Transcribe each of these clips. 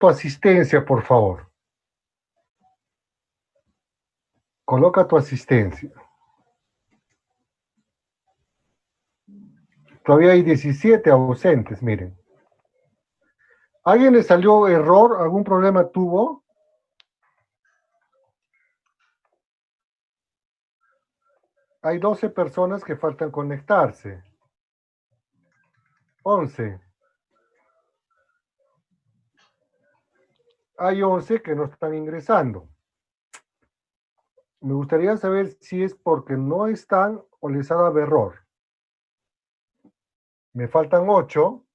tu asistencia, por favor. Coloca tu asistencia. Todavía hay 17 ausentes, miren. ¿Alguien le salió error? ¿Algún problema tuvo? Hay 12 personas que faltan conectarse. 11. Hay 11 que no están ingresando. Me gustaría saber si es porque no están o les ha dado error. Me faltan 8.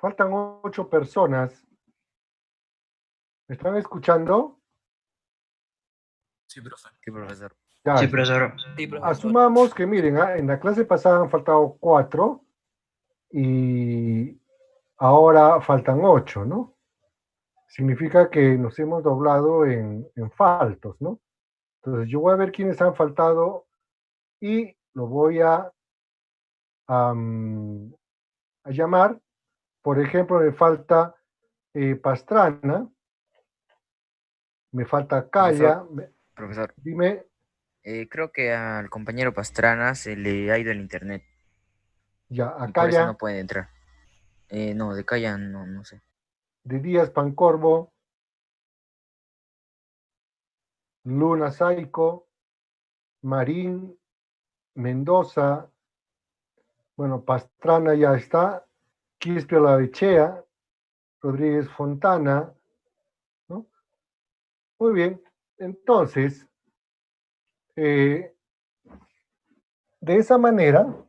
Faltan 8 personas. ¿Me están escuchando? Sí, profe. Sí, profesor. Ya. Sí, profesor. Sí, profesor. Asumamos que, miren, en la clase pasada han faltado 4 y ahora faltan 8, ¿no? Significa que nos hemos doblado en faltos, ¿no? Entonces yo voy a ver quiénes han faltado y lo voy a llamar. Por ejemplo, me falta Pastrana, me falta Calla. Profesor. Dime. Creo que al compañero Pastrana se le ha ido el internet. Ya, a Y por eso Calla. no puede entrar. No, de Calla no sé. De Díaz Pancorbo, Luna Saico, Marín, Mendoza, bueno, Pastrana ya está, Quispe Lavechea, Rodríguez Fontana, ¿no? Muy bien, entonces, de esa manera,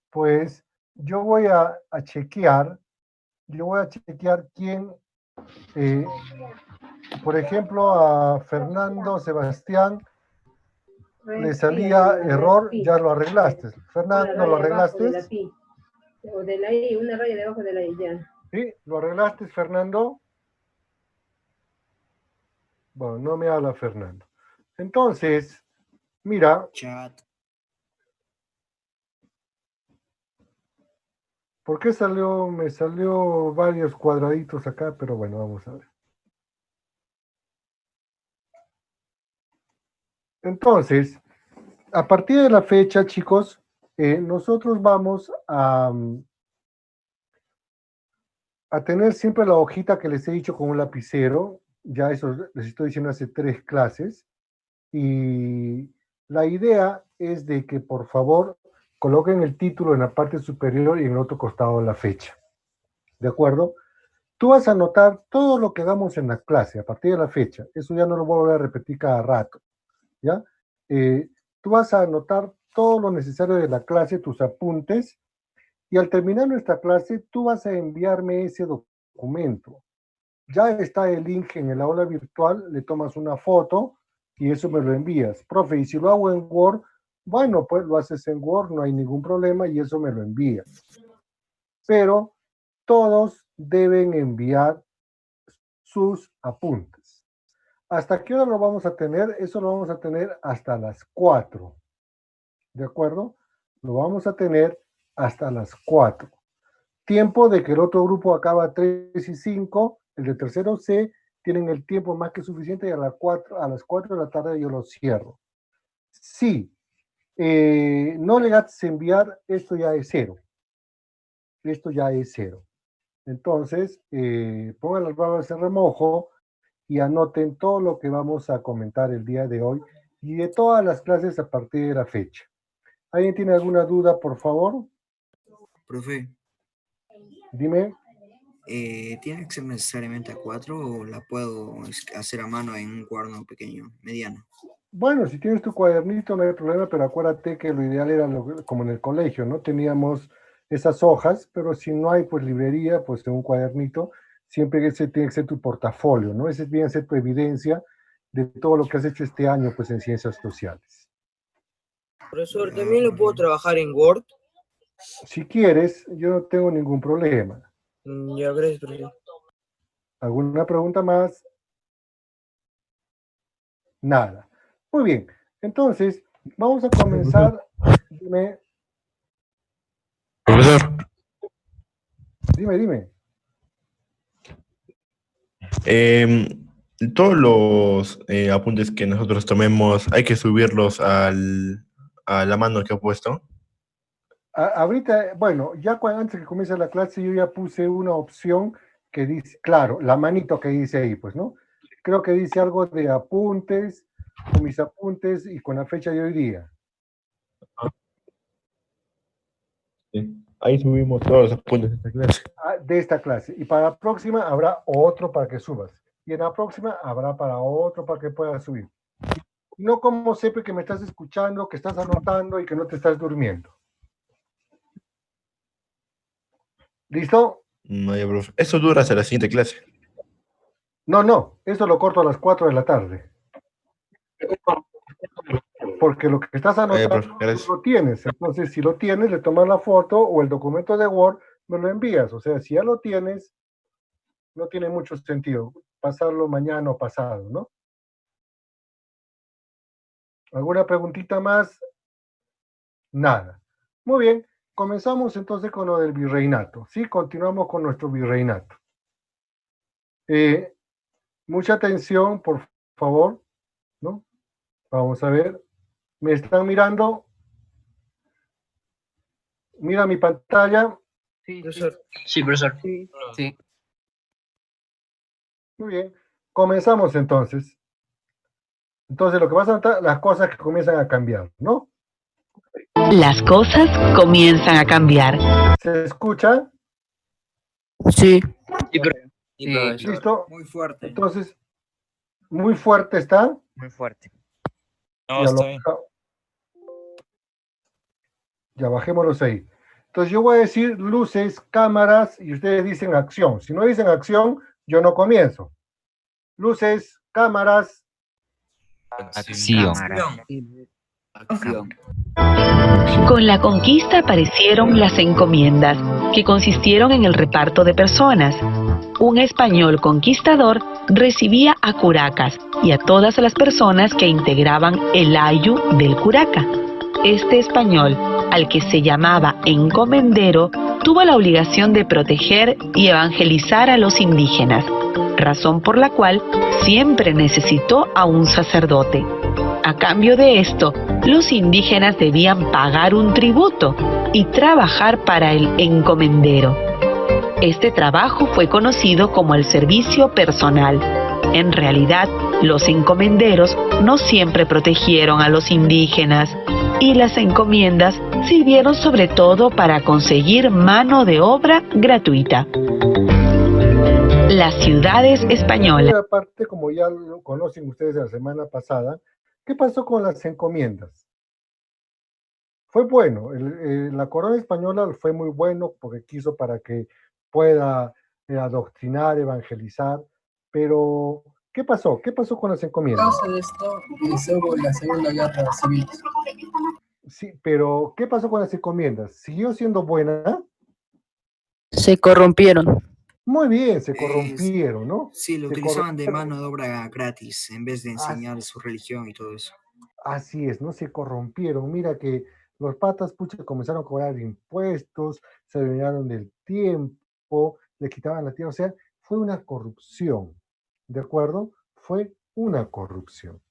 pues yo voy a chequear quién, por ejemplo, a Fernando Sebastián le salía error, ya lo arreglaste. Fernando, ¿lo arreglaste? O de la I, una raya debajo de la I, ya. ¿Sí? ¿Lo arreglaste, Fernando? Bueno, no me habla Fernando. Entonces, mira. Chat. ¿Por qué salió? Me salió varios cuadraditos acá, pero bueno, vamos a ver. Entonces, a partir de la fecha, chicos, nosotros vamos a tener siempre la hojita que les he dicho con un lapicero. Ya eso les estoy diciendo hace 3 clases. Y la idea es de que, por favor, coloquen el título en la parte superior y en el otro costado la fecha. ¿De acuerdo? Tú vas a anotar todo lo que hagamos en la clase a partir de la fecha. Eso ya no lo voy a volver a repetir cada rato. ¿Ya? Tú vas a anotar todo lo necesario de la clase, tus apuntes, y al terminar nuestra clase, tú vas a enviarme ese documento. Ya está el link en el aula virtual, le tomas una foto y eso me lo envías. Profe, y si lo hago en Word, bueno, pues lo haces en Word, no hay ningún problema y eso me lo envías. Pero todos deben enviar sus apuntes. ¿Hasta qué hora lo vamos a tener? Eso lo vamos a tener hasta las 4. ¿De acuerdo? Lo vamos a tener hasta las 4. Tiempo de que el otro grupo acaba a 3 y 5, el de tercero C, tienen el tiempo más que suficiente y a las 4 de la tarde yo lo cierro. Si no le das a enviar, esto ya es 0. Esto ya es 0. Entonces, pongan las babas en remojo y anoten todo lo que vamos a comentar el día de hoy y de todas las clases a partir de la fecha. ¿Alguien tiene alguna duda, por favor? Profe. Dime. ¿Tiene que ser necesariamente a 4 o la puedo hacer a mano en un cuaderno pequeño, mediano? Bueno, si tienes tu cuadernito no hay problema, pero acuérdate que lo ideal era como en el colegio, ¿no? Teníamos esas hojas, pero si no hay pues librería, pues en un cuadernito. siempre ese tiene que ser tu portafolio, ¿no? Ese tiene que ser tu evidencia de todo lo que has hecho este año, pues, en ciencias sociales. Profesor, ¿también lo puedo trabajar en Word? Si quieres, yo no tengo ningún problema. Ya, gracias, profesor. ¿Alguna pregunta más? Nada. Muy bien. Entonces, vamos a comenzar. Dime. Profesor, Dime. todos los apuntes que nosotros tomemos, hay que subirlos a la mano que he puesto. Ahorita, bueno, ya antes que comience la clase, yo ya puse una opción que dice, claro, la manito que dice ahí, pues, ¿no? Creo que dice algo de apuntes, con mis apuntes y con la fecha de hoy día. Sí. Ahí subimos todos los apuntes de esta clase. De esta clase. Y para la próxima habrá otro para que subas. Y en la próxima habrá para otro para que puedas subir. No como siempre que me estás escuchando, que estás anotando y que no te estás durmiendo. ¿Listo? No, ya, profe. Eso dura hasta la siguiente clase. No, eso lo corto a las 4 de la tarde. Porque lo que estás anotando profe, gracias. lo tienes. Entonces, si lo tienes, le tomas la foto o el documento de Word, me lo envías. O sea, si ya lo tienes, no tiene mucho sentido pasarlo mañana o pasado, ¿no? ¿Alguna preguntita más? Nada. Muy bien. Comenzamos entonces con lo del virreinato. Sí, continuamos con nuestro virreinato. Mucha atención, por favor, ¿no? Vamos a ver. ¿Me están mirando? Mira mi pantalla. Sí, profesor. Sí, profesor. Sí. Muy bien. Comenzamos entonces. Entonces lo que vas a notar, las cosas que comienzan a cambiar, ¿no? Las cosas comienzan a cambiar. ¿Se escucha? Sí. Sí, profesor. ¿Listo? Muy fuerte. Entonces, muy fuerte está. Muy fuerte. No, Ya está lo bien. Ya bajémoslos ahí. Entonces yo voy a decir luces, cámaras y ustedes dicen acción. Si no dicen acción, yo no comienzo. Luces, cámaras. Acción. Acción. Con la conquista aparecieron las encomiendas, que consistieron en el reparto de personas. Un español conquistador recibía a curacas y a todas las personas que integraban el ayu del curaca. Este español, al que se llamaba encomendero, tuvo la obligación de proteger y evangelizar a los indígenas, razón por la cual siempre necesitó a un sacerdote. A cambio de esto, los indígenas debían pagar un tributo y trabajar para el encomendero. Este trabajo fue conocido como el servicio personal. En realidad, los encomenderos no siempre protegieron a los indígenas y las encomiendas sirvieron sobre todo para conseguir mano de obra gratuita. Las ciudades españolas. La parte, como ya lo conocen ustedes de la semana pasada, ¿qué pasó con las encomiendas? Fue bueno, la corona española fue muy bueno porque quiso para que pueda adoctrinar, evangelizar, pero ¿qué pasó? ¿Qué pasó con las encomiendas? Causa de esto inició la Segunda Guerra Civil. Sí, pero ¿qué pasó con las encomiendas? ¿Siguió siendo buena? Se corrompieron. Muy bien, se corrompieron, ¿no? Sí, lo Se utilizaban de corrompieron. mano de obra gratis en vez de enseñar su religión y todo eso. Así es, no se corrompieron. Mira que los patas pucha comenzaron a cobrar impuestos, se adueñaron del tiempo, le quitaban la tierra. O sea, fue una corrupción, ¿de acuerdo? Fue una corrupción.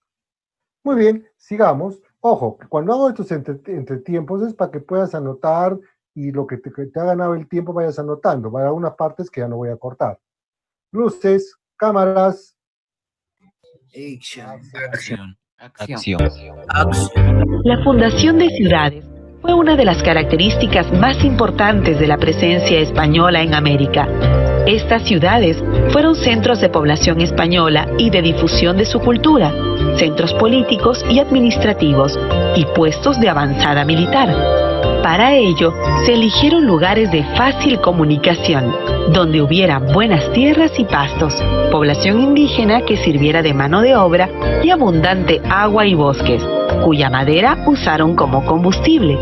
Muy bien, sigamos. Ojo, cuando hago estos entretiempos es para que puedas anotar y lo que te ha ganado el tiempo vayas anotando. Va a haber unas partes que ya no voy a cortar. Luces, cámaras. Action. Acción. La fundación de ciudades fue una de las características más importantes de la presencia española en América. Estas ciudades fueron centros de población española y de difusión de su cultura, centros políticos y administrativos, y puestos de avanzada militar. Para ello, se eligieron lugares de fácil comunicación. donde hubiera buenas tierras y pastos, población indígena que sirviera de mano de obra y abundante agua y bosques, cuya madera usaron como combustible.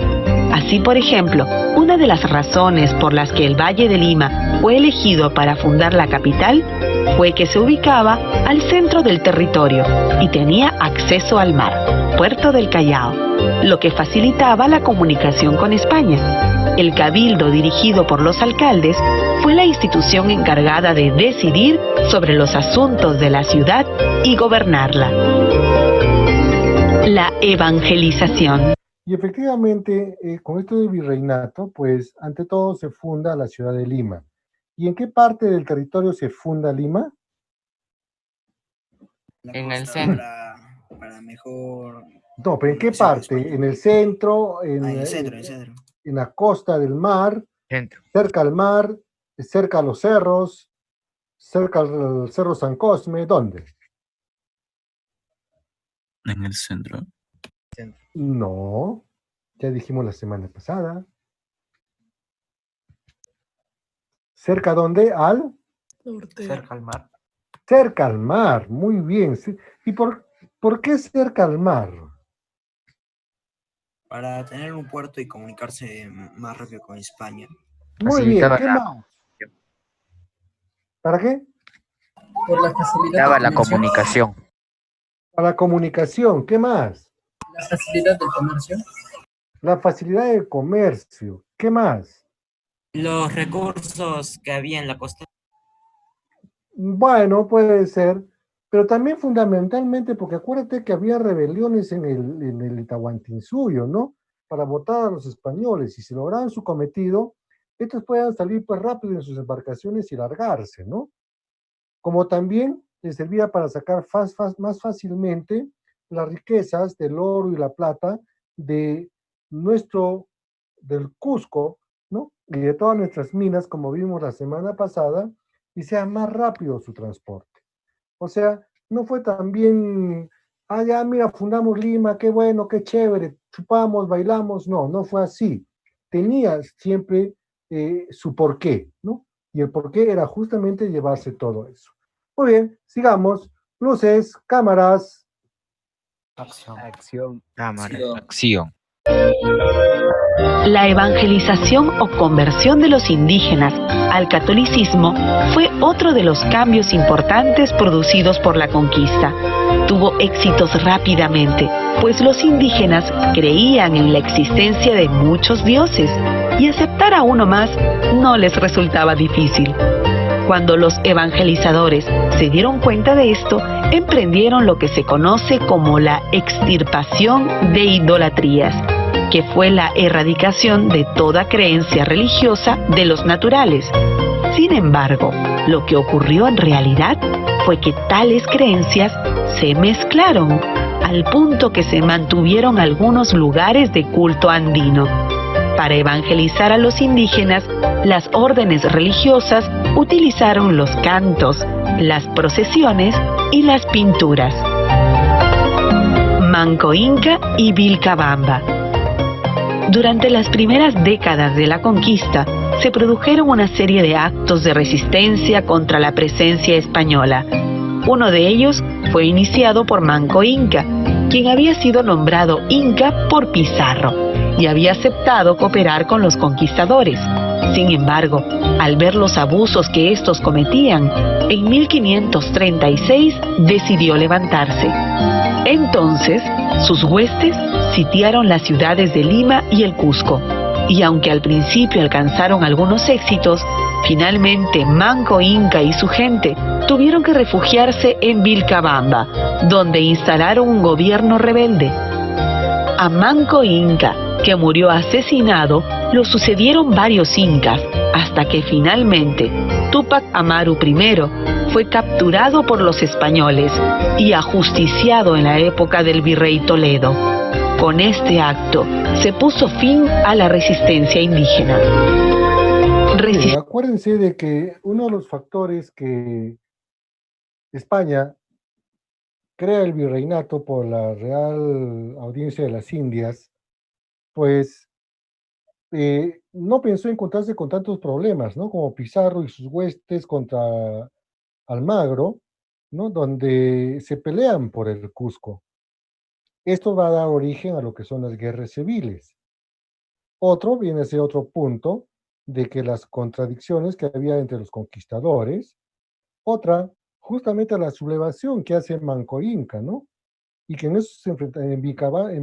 Así, por ejemplo, una de las razones por las que el Valle de Lima fue elegido para fundar la capital fue que se ubicaba al centro del territorio y tenía acceso al mar, Puerto del Callao, lo que facilitaba la comunicación con España. El cabildo, dirigido por los alcaldes, fue la institución encargada de decidir sobre los asuntos de la ciudad y gobernarla. La evangelización. Y efectivamente, con esto del virreinato, pues ante todo se funda la ciudad de Lima. ¿Y en qué parte del territorio se funda Lima? En el centro. Para mejor... No, pero ¿en qué comunicación con parte? España. ¿En el centro? En el centro, ¿En la costa del mar? Centro. ¿Cerca al mar? ¿Cerca a los cerros? ¿Cerca al Cerro San Cosme? ¿Dónde? En el centro. No, ya dijimos la semana pasada. ¿Cerca dónde? ¿Al? Norte. Cerca al mar. Cerca al mar, muy bien. ¿Y por qué cerca al mar? Para tener un puerto y comunicarse más rápido con España. Muy bien, Facilitaba ¿qué más? ¿Para qué? Por la facilidad Daba de la comercio. comunicación. Para la comunicación, ¿qué más? La facilidad del comercio. La facilidad de comercio, ¿qué más? Los recursos que había en la costa. Bueno, puede ser, pero también fundamentalmente porque acuérdate que había rebeliones en el Itahuantinsuyo, ¿no? Para votar a los españoles, y si lograban su cometido, estos puedan salir pues rápido en sus embarcaciones y largarse, ¿no? Como también les servía para sacar más fácilmente las riquezas del oro y la plata de del Cusco, ¿no? Y de todas nuestras minas, como vimos la semana pasada, y sea más rápido su transporte. O sea, no fue tan bien, ya mira, fundamos Lima, qué bueno, qué chévere, chupamos, bailamos, no fue así. Tenía siempre su porqué, ¿no? Y el porqué era justamente llevarse todo eso. Muy bien, sigamos. Luces, cámaras. Acción. Cámara. Acción. La evangelización o conversión de los indígenas al catolicismo fue otro de los cambios importantes producidos por la conquista. Tuvo éxitos rápidamente, pues los indígenas creían en la existencia de muchos dioses y aceptar a uno más no les resultaba difícil. Cuando los evangelizadores se dieron cuenta de esto, emprendieron lo que se conoce como la extirpación de idolatrías, que fue la erradicación de toda creencia religiosa de los naturales. Sin embargo, lo que ocurrió en realidad fue que tales creencias se mezclaron, al punto que se mantuvieron algunos lugares de culto andino. Para evangelizar a los indígenas, las órdenes religiosas utilizaron los cantos, las procesiones y las pinturas. Manco Inca y Vilcabamba. Durante las primeras décadas de la conquista, se produjeron una serie de actos de resistencia contra la presencia española. Uno de ellos fue iniciado por Manco Inca, quien había sido nombrado Inca por Pizarro y había aceptado cooperar con los conquistadores. Sin embargo, al ver los abusos que estos cometían, en 1536 decidió levantarse. Entonces, sus huestes sitiaron las ciudades de Lima y el Cusco, y aunque al principio alcanzaron algunos éxitos, finalmente Manco Inca y su gente tuvieron que refugiarse en Vilcabamba, donde instalaron un gobierno rebelde. A Manco Inca, que murió asesinado, lo sucedieron varios incas, hasta que finalmente Túpac Amaru I fue capturado por los españoles y ajusticiado en la época del virrey Toledo. Con este acto se puso fin a la resistencia indígena. Acuérdense de que uno de los factores que España crea el virreinato por la Real Audiencia de las Indias, pues no pensó encontrarse con tantos problemas, ¿no? Como Pizarro y sus huestes contra Almagro, ¿no? Donde se pelean por el Cusco. Esto va a dar origen a lo que son las guerras civiles. Otro viene a ser otro punto de que las contradicciones que había entre los conquistadores. Otra, justamente la sublevación que hace Manco Inca, ¿no? Y que en eso se enfrenta en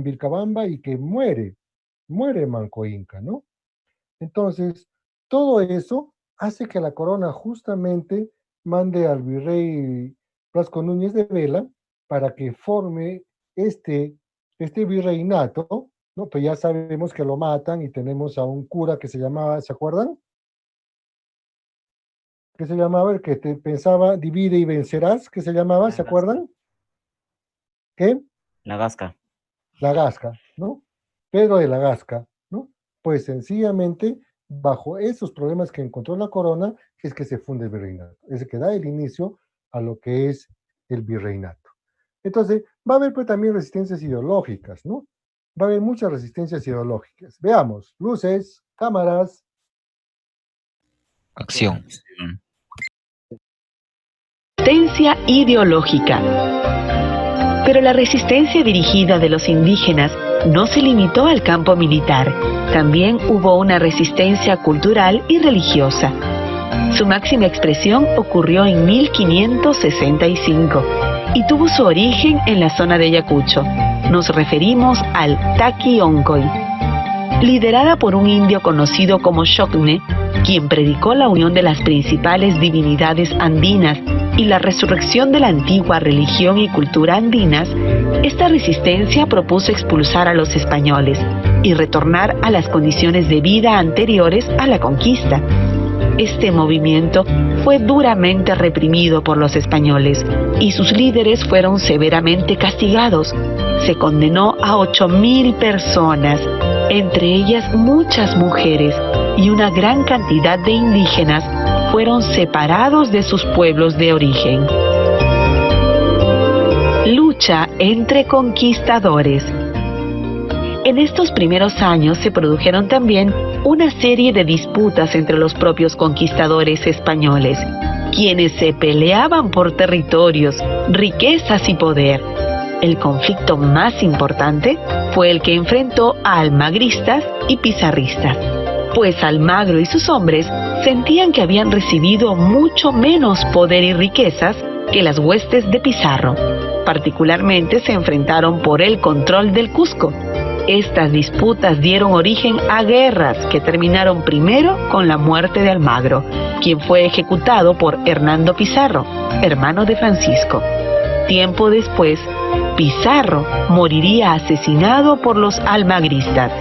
Vilcabamba y que muere Manco Inca, ¿no? Entonces, todo eso hace que la corona justamente mande al virrey Blasco Núñez de Vela para que forme este virreinato, ¿no? Pues ya sabemos que lo matan y tenemos a un cura que se llamaba, ¿se acuerdan? Que se llamaba el que pensaba divide y vencerás, que se llamaba, ¿se acuerdan? ¿Qué? La Gasca. La Gasca, ¿no? Pedro de la Gasca, ¿no? Pues sencillamente, bajo esos problemas que encontró la corona, es que se funde el virreinato, es el que da el inicio a lo que es el virreinato. Entonces, va a haber pues también resistencias ideológicas, ¿no? Va a haber muchas resistencias ideológicas. Veamos, luces, cámaras. Acción. Resistencia ideológica. Pero la resistencia dirigida de los indígenas no se limitó al campo militar, también hubo una resistencia cultural y religiosa. Su máxima expresión ocurrió en 1565 y tuvo su origen en la zona de Ayacucho. Nos referimos al Taqui Oncoy. Liderada por un indio conocido como Xocne, quien predicó la unión de las principales divinidades andinas y la resurrección de la antigua religión y cultura andinas, esta resistencia propuso expulsar a los españoles y retornar a las condiciones de vida anteriores a la conquista. Este movimiento fue duramente reprimido por los españoles y sus líderes fueron severamente castigados. Se condenó a 8.000 personas, entre ellas muchas mujeres, y una gran cantidad de indígenas fueron separados de sus pueblos de origen. Lucha entre conquistadores. En estos primeros años se produjeron también una serie de disputas entre los propios conquistadores españoles, quienes se peleaban por territorios, riquezas y poder. El conflicto más importante fue el que enfrentó a almagristas y pizarristas, pues Almagro y sus hombres sentían que habían recibido mucho menos poder y riquezas que las huestes de Pizarro. Particularmente se enfrentaron por el control del Cusco. Estas disputas dieron origen a guerras que terminaron primero con la muerte de Almagro, quien fue ejecutado por Hernando Pizarro, hermano de Francisco. Tiempo después, Pizarro moriría asesinado por los almagristas.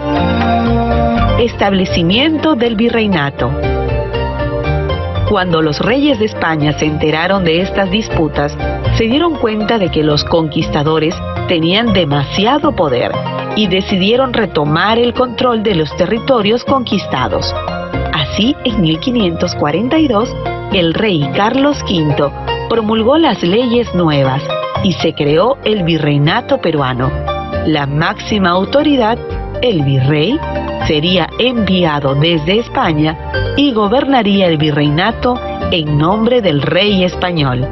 Establecimiento del virreinato. Cuando los reyes de España se enteraron de estas disputas, se dieron cuenta de que los conquistadores tenían demasiado poder y decidieron retomar el control de los territorios conquistados. Así, en 1542, el rey Carlos V promulgó las leyes nuevas y se creó el virreinato peruano. La máxima autoridad, el virrey, sería enviado desde España y gobernaría el virreinato en nombre del rey español.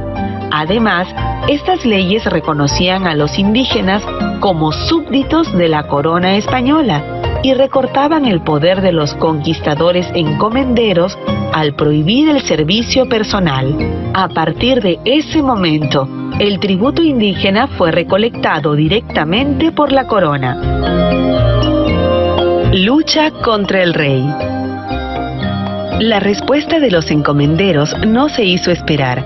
Además, estas leyes reconocían a los indígenas como súbditos de la corona española y recortaban el poder de los conquistadores encomenderos al prohibir el servicio personal. A partir de ese momento, el tributo indígena fue recolectado directamente por la corona. Lucha contra el rey. La respuesta de los encomenderos no se hizo esperar.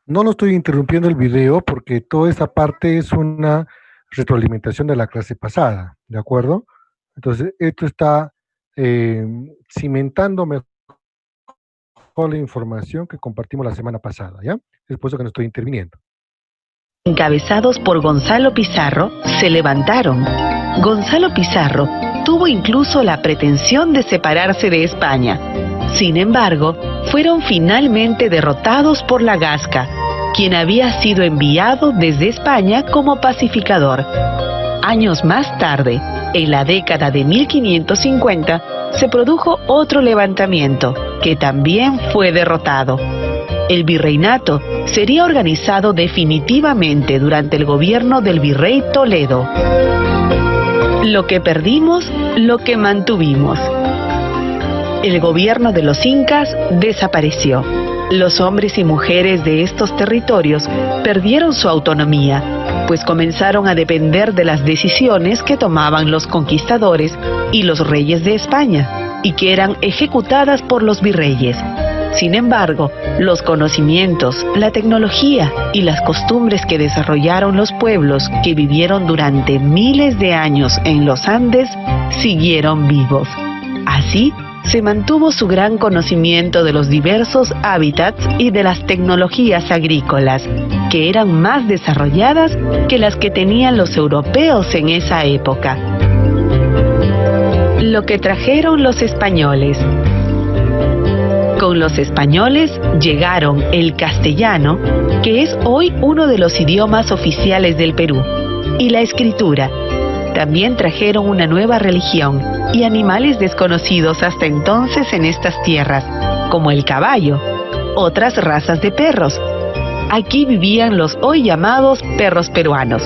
No lo estoy interrumpiendo el video porque toda esa parte es una retroalimentación de la clase pasada, ¿de acuerdo? Entonces, esto está cimentando mejor la información que compartimos la semana pasada, ¿ya? Es por eso que no estoy interviniendo. Encabezados por Gonzalo Pizarro, se levantaron. Gonzalo Pizarro tuvo incluso la pretensión de separarse de España. Sin embargo, fueron finalmente derrotados por la Gasca, quien había sido enviado desde España como pacificador. Años más tarde, En la década de 1550 se produjo otro levantamiento, que también fue derrotado. El virreinato sería organizado definitivamente durante el gobierno del virrey Toledo. Lo que perdimos, lo que mantuvimos. El gobierno de los incas desapareció. Los hombres y mujeres de estos territorios perdieron su autonomía, pues comenzaron a depender de las decisiones que tomaban los conquistadores y los reyes de España, y que eran ejecutadas por los virreyes. Sin embargo, los conocimientos, la tecnología y las costumbres que desarrollaron los pueblos que vivieron durante miles de años en los Andes siguieron vivos. Así, se mantuvo su gran conocimiento de los diversos hábitats y de las tecnologías agrícolas, que eran más desarrolladas que las que tenían los europeos en esa época. Lo que trajeron los españoles. Con los españoles llegaron el castellano, que es hoy uno de los idiomas oficiales del Perú, y la escritura. También trajeron una nueva religión y animales desconocidos hasta entonces en estas tierras, como el caballo, otras razas de perros. Aquí vivían los hoy llamados perros peruanos,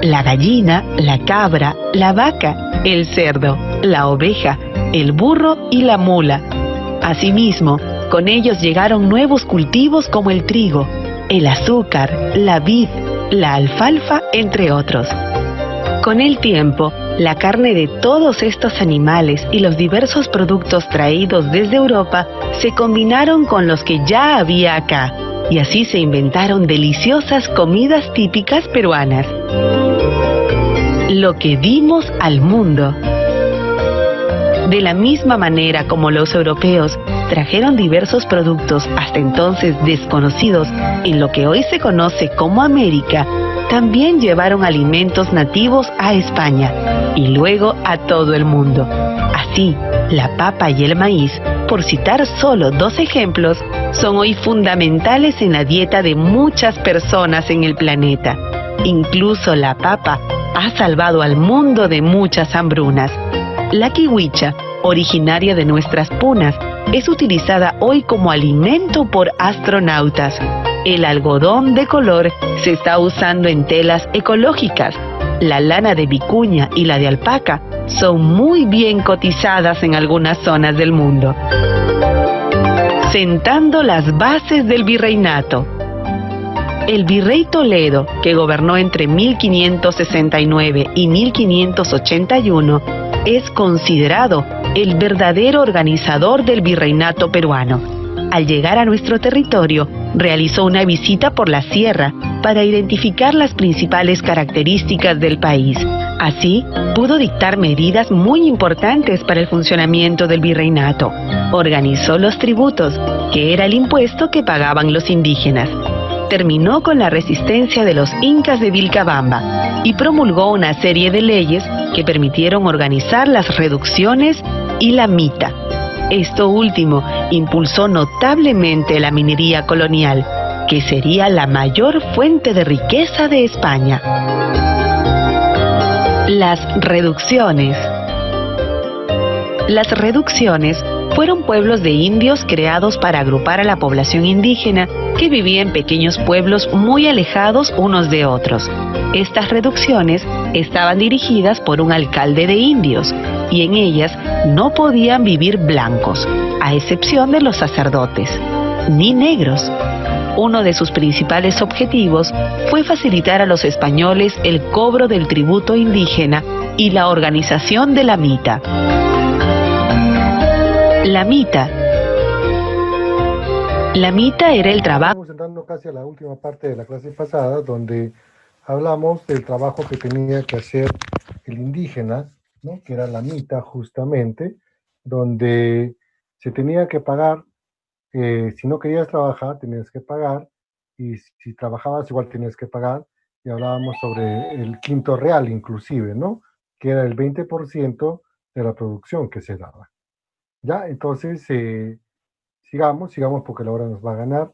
la gallina, la cabra, la vaca, el cerdo, la oveja, el burro y la mula. Asimismo, con ellos llegaron nuevos cultivos como el trigo, el azúcar, la vid, la alfalfa, entre otros. Con el tiempo, la carne de todos estos animales y los diversos productos traídos desde Europa se combinaron con los que ya había acá, y así se inventaron deliciosas comidas típicas peruanas. Lo que dimos al mundo. De la misma manera como los europeos trajeron diversos productos hasta entonces desconocidos en lo que hoy se conoce como América, también llevaron alimentos nativos a España y luego a todo el mundo. Así, la papa y el maíz, por citar solo 2 ejemplos, son hoy fundamentales en la dieta de muchas personas en el planeta. Incluso la papa ha salvado al mundo de muchas hambrunas. La kiwicha, originaria de nuestras punas, es utilizada hoy como alimento por astronautas. El algodón de color se está usando en telas ecológicas. La lana de vicuña y la de alpaca son muy bien cotizadas en algunas zonas del mundo. Sentando las bases del virreinato. El virrey Toledo, que gobernó entre 1569 y 1581, es considerado el verdadero organizador del virreinato peruano. Al llegar a nuestro territorio, realizó una visita por la sierra para identificar las principales características del país. Así, pudo dictar medidas muy importantes para el funcionamiento del virreinato. Organizó los tributos, que era el impuesto que pagaban los indígenas. Terminó con la resistencia de los incas de Vilcabamba y promulgó una serie de leyes que permitieron organizar las reducciones y la mita. Esto último impulsó notablemente la minería colonial, que sería la mayor fuente de riqueza de España. Las reducciones. Las reducciones fueron pueblos de indios creados para agrupar a la población indígena que vivía en pequeños pueblos muy alejados unos de otros. Estas reducciones estaban dirigidas por un alcalde de indios y en ellas no podían vivir blancos, a excepción de los sacerdotes, ni negros. Uno de sus principales objetivos fue facilitar a los españoles el cobro del tributo indígena y la organización de la mita. La mita. La mita era el trabajo. Estamos entrando casi a la última parte de la clase pasada, donde hablamos del trabajo que tenía que hacer el indígena, ¿no? Que era la mita justamente, donde se tenía que pagar, si no querías trabajar, tenías que pagar, y si trabajabas igual tenías que pagar, y hablábamos sobre el quinto real inclusive, ¿no? Que era el 20% de la producción que se daba. Ya, entonces, sigamos porque la hora nos va a ganar,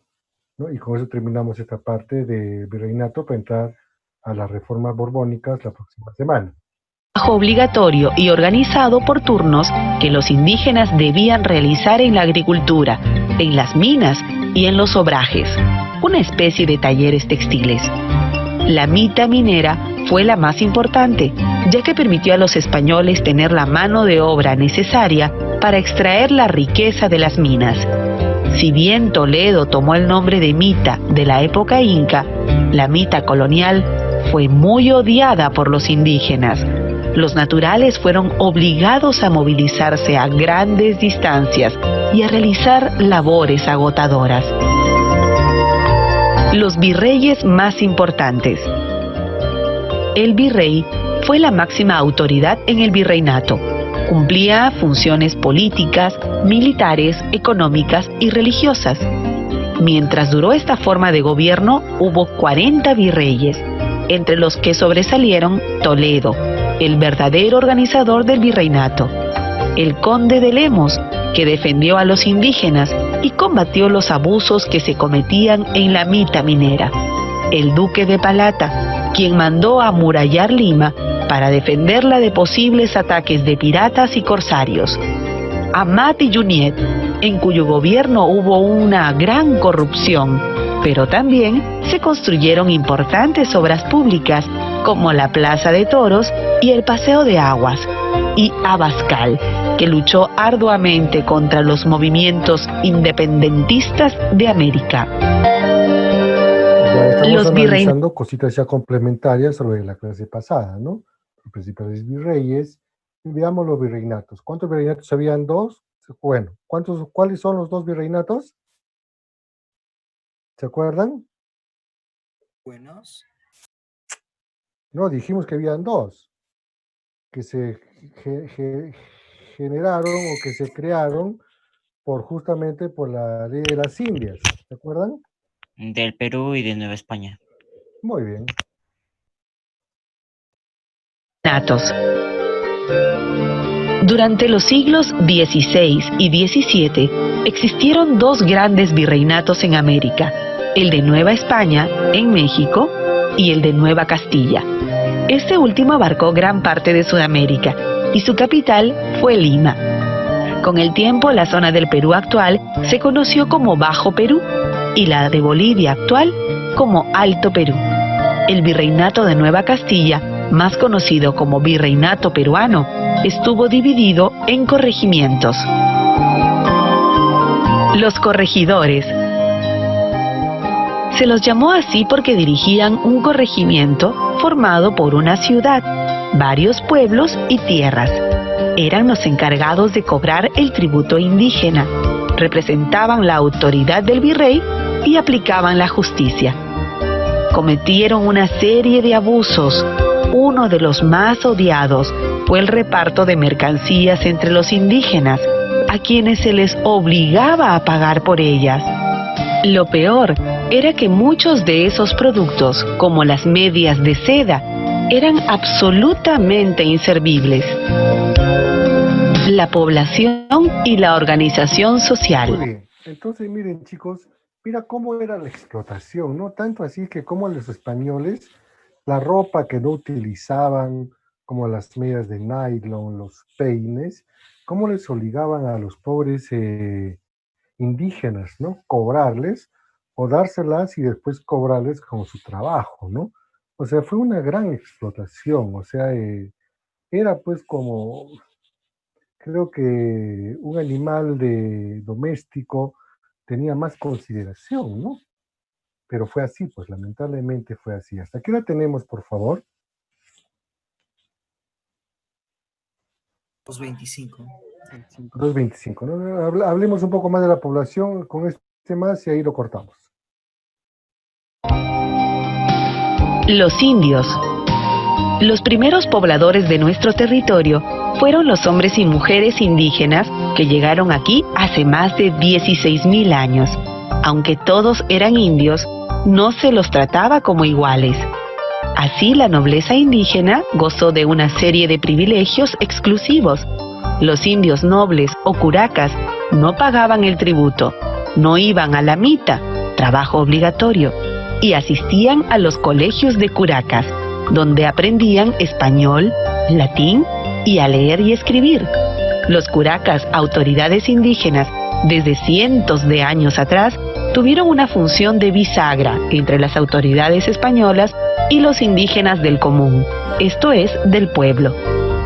¿no? Y con eso terminamos esta parte de virreinato para entrar a las reformas borbónicas la próxima semana. obligatorio y organizado por turnos que los indígenas debían realizar en la agricultura, en las minas y en los obrajes, una especie de talleres textiles. La mita minera fue la más importante, ya que permitió a los españoles tener la mano de obra necesaria para extraer la riqueza de las minas. Si bien Toledo tomó el nombre de mita de la época inca, la mita colonial fue muy odiada por los indígenas. Los naturales fueron obligados a movilizarse a grandes distancias y a realizar labores agotadoras. Los virreyes más importantes. El virrey fue la máxima autoridad en el virreinato. Cumplía funciones políticas, militares, económicas y religiosas. Mientras duró esta forma de gobierno, hubo 40 virreyes, entre los que sobresalieron Toledo, el verdadero organizador del virreinato, el conde de Lemos, que defendió a los indígenas y combatió los abusos que se cometían en la mita minera, el duque de Palata, quien mandó amurallar Lima para defenderla de posibles ataques de piratas y corsarios, Amat y Junyent, en cuyo gobierno hubo una gran corrupción, pero también se construyeron importantes obras públicas como la Plaza de Toros y el Paseo de Aguas, y Abascal, que luchó arduamente contra los movimientos independentistas de América. Ya estamos Los analizando cositas ya complementarias sobre la clase pasada, ¿no? Los principales virreyes, y veamos los virreinatos. ¿Cuántos virreinatos habían? Dos. Bueno, ¿cuáles son los dos virreinatos? ¿Se acuerdan? Buenos. No, dijimos que habían dos, que se generaron o que se crearon justamente por la ley de las Indias. ¿Se acuerdan? Del Perú y de Nueva España. Muy bien. Durante los siglos XVI y XVII existieron dos grandes virreinatos en América, el de Nueva España, en México, y el de Nueva Castilla. Este último abarcó gran parte de Sudamérica y su capital fue Lima. Con el tiempo, la zona del Perú actual se conoció como Bajo Perú y la de Bolivia actual como Alto Perú. El virreinato de Nueva Castilla, más conocido como Virreinato Peruano, estuvo dividido en corregimientos. Los corregidores. Se los llamó así porque dirigían un corregimiento formado por una ciudad, varios pueblos y tierras. Eran los encargados de cobrar el tributo indígena, representaban la autoridad del virrey y aplicaban la justicia. Cometieron una serie de abusos. Uno de los más odiados fue el reparto de mercancías entre los indígenas, a quienes se les obligaba a pagar por ellas. Lo peor era que muchos de esos productos, como las medias de seda, eran absolutamente inservibles. La población y la organización social. Muy bien. Entonces, miren, chicos, mira cómo era la explotación, ¿no? Tanto así que como los españoles, la ropa que no utilizaban, como las medias de nylon, los peines, cómo les obligaban a los pobres indígenas, ¿no? Cobrarles o dárselas y después cobrarles con su trabajo, ¿no? O sea, fue una gran explotación, o sea, era pues como, creo que un animal doméstico tenía más consideración, ¿no? Pero fue así, pues lamentablemente fue así. ¿Hasta qué hora tenemos, por favor? 2:25. 2:25, ¿no? Hablemos un poco más de la población con este más y ahí lo cortamos. Los indios. Los primeros pobladores de nuestro territorio fueron los hombres y mujeres indígenas que llegaron aquí hace más de 16.000 años. Aunque todos eran indios, no se los trataba como iguales. Así, la nobleza indígena gozó de una serie de privilegios exclusivos. Los indios nobles o curacas no pagaban el tributo, no iban a la mita, trabajo obligatorio, y asistían a los colegios de curacas, donde aprendían español, latín y a leer y escribir. Los curacas, autoridades indígenas, desde cientos de años atrás, tuvieron una función de bisagra entre las autoridades españolas y los indígenas del común, esto es, del pueblo.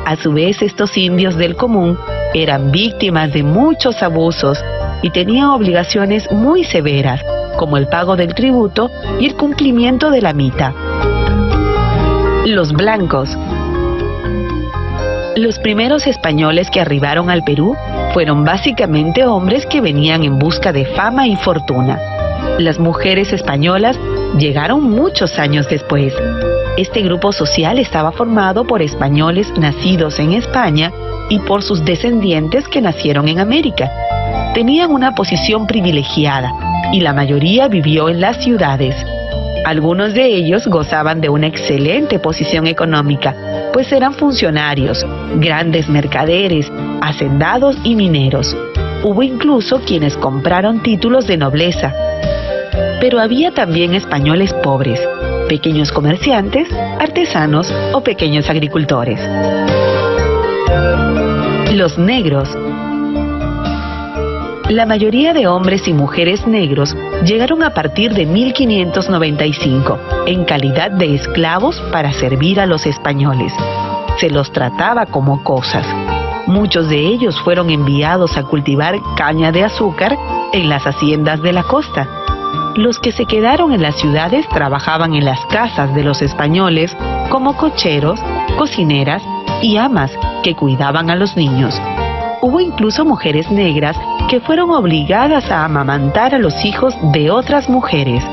A su vez, estos indios del común eran víctimas de muchos abusos y tenían obligaciones muy severas, como el pago del tributo y el cumplimiento de la mita. Los blancos. Los primeros españoles que arribaron al Perú fueron básicamente hombres que venían en busca de fama y fortuna. Las mujeres españolas llegaron muchos años después. Este grupo social estaba formado por españoles nacidos en España y por sus descendientes que nacieron en América. Tenían una posición privilegiada y la mayoría vivió en las ciudades. Algunos de ellos gozaban de una excelente posición económica, pues eran funcionarios, grandes mercaderes, hacendados y mineros. Hubo incluso quienes compraron títulos de nobleza. Pero había también españoles pobres, pequeños comerciantes, artesanos o pequeños agricultores. Los negros. La mayoría de hombres y mujeres negros llegaron a partir de 1595, en calidad de esclavos para servir a los españoles. Se los trataba como cosas. Muchos de ellos fueron enviados a cultivar caña de azúcar en las haciendas de la costa. Los que se quedaron en las ciudades trabajaban en las casas de los españoles como cocheros, cocineras y amas que cuidaban a los niños. Hubo incluso mujeres negras que fueron obligadas a amamantar a los hijos de otras mujeres.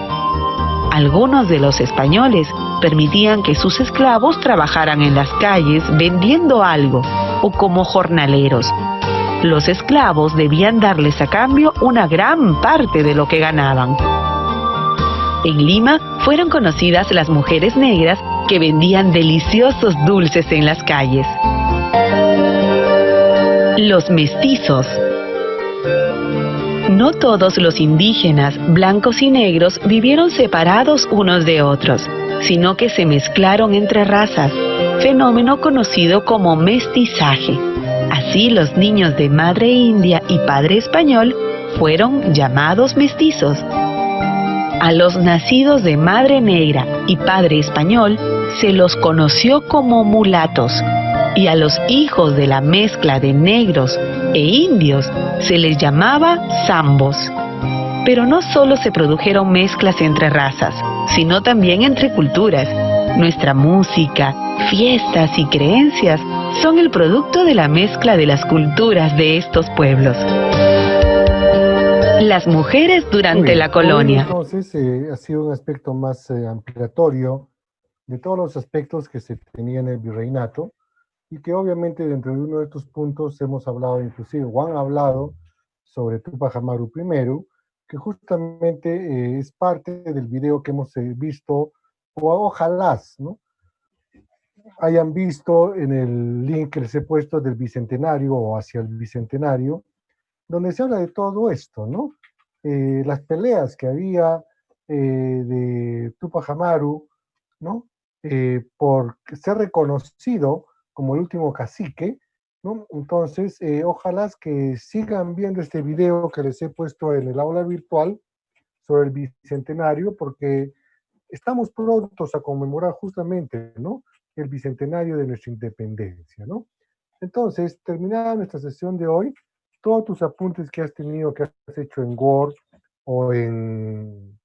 Algunos de los españoles permitían que sus esclavos trabajaran en las calles vendiendo algo o como jornaleros. Los esclavos debían darles a cambio una gran parte de lo que ganaban. En Lima fueron conocidas las mujeres negras que vendían deliciosos dulces en las calles. Los mestizos. No todos los indígenas, blancos y negros, vivieron separados unos de otros, sino que se mezclaron entre razas, fenómeno conocido como mestizaje. Así los niños de madre india y padre español fueron llamados mestizos. A los nacidos de madre negra y padre español se los conoció como mulatos, y a los hijos de la mezcla de negros e indios se les llamaba zambos. Pero no solo se produjeron mezclas entre razas, sino también entre culturas. Nuestra música, fiestas y creencias son el producto de la mezcla de las culturas de estos pueblos. Las mujeres durante la colonia. Entonces, ha sido un aspecto más ampliatorio de todos los aspectos que se tenían en el virreinato, y que obviamente dentro de uno de estos puntos hemos hablado, inclusive, o han hablado sobre Túpac Amaru I, que justamente es parte del video que hemos visto, o ojalá, ¿no?, hayan visto en el link que les he puesto del Bicentenario o hacia el Bicentenario, donde se habla de todo esto, ¿no? Las peleas que había de Túpac Amaru, ¿no?, por ser reconocido como el último cacique, ¿no? Entonces, ojalá que sigan viendo este video que les he puesto en el aula virtual sobre el Bicentenario, porque estamos prontos a conmemorar justamente, ¿no?, el Bicentenario de nuestra independencia, ¿no? Entonces, terminada nuestra sesión de hoy, todos tus apuntes que has tenido, que has hecho en Word o en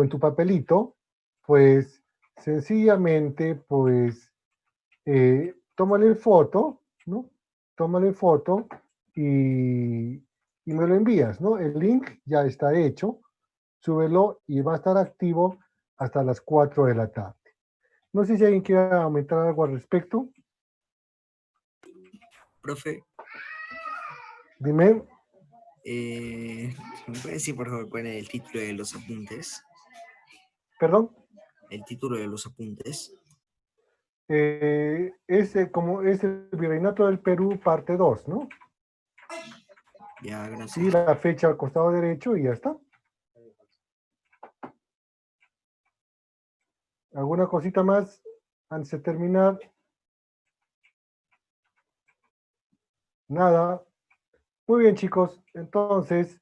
tu papelito, pues sencillamente, pues, tómale foto, ¿no? Tómale foto y me lo envías, ¿no? El link ya está hecho, súbelo y va a estar activo hasta las 4 de la tarde. No sé si alguien quiere aumentar algo al respecto. Profe, Dime. ¿me puede decir por favor cuál es el título de los apuntes? ¿Perdón? El título de los apuntes. Como es el Virreinato del Perú, parte 2, ¿no? Ya, gracias. Sí, la fecha al costado derecho y ya está. ¿Alguna cosita más? antes de terminar. Nada. Muy bien, chicos. Entonces,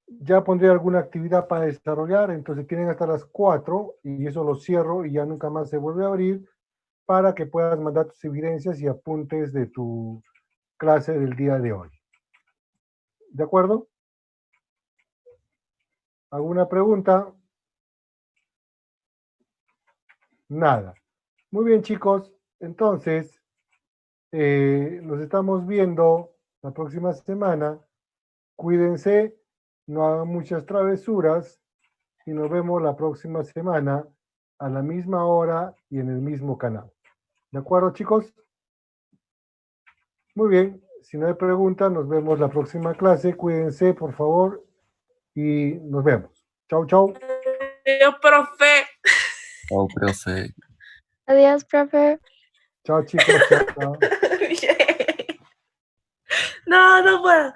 ya pondré alguna actividad para desarrollar. Entonces, tienen hasta las 4 y eso lo cierro y ya nunca más se vuelve a abrir para que puedas mandar tus evidencias y apuntes de tu clase del día de hoy. ¿De acuerdo? ¿Alguna pregunta? Nada. Muy bien, chicos. Entonces, nos estamos viendo la próxima semana. Cuídense, no hagan muchas travesuras y nos vemos la próxima semana a la misma hora y en el mismo canal. ¿De acuerdo, chicos? Muy bien. Si no hay preguntas, nos vemos la próxima clase. Cuídense, por favor, y nos vemos. Chau, chau. Adiós, profe. Oh, profe. Adiós, profe. Chao, chicos. Chao, chao. No, no puedo.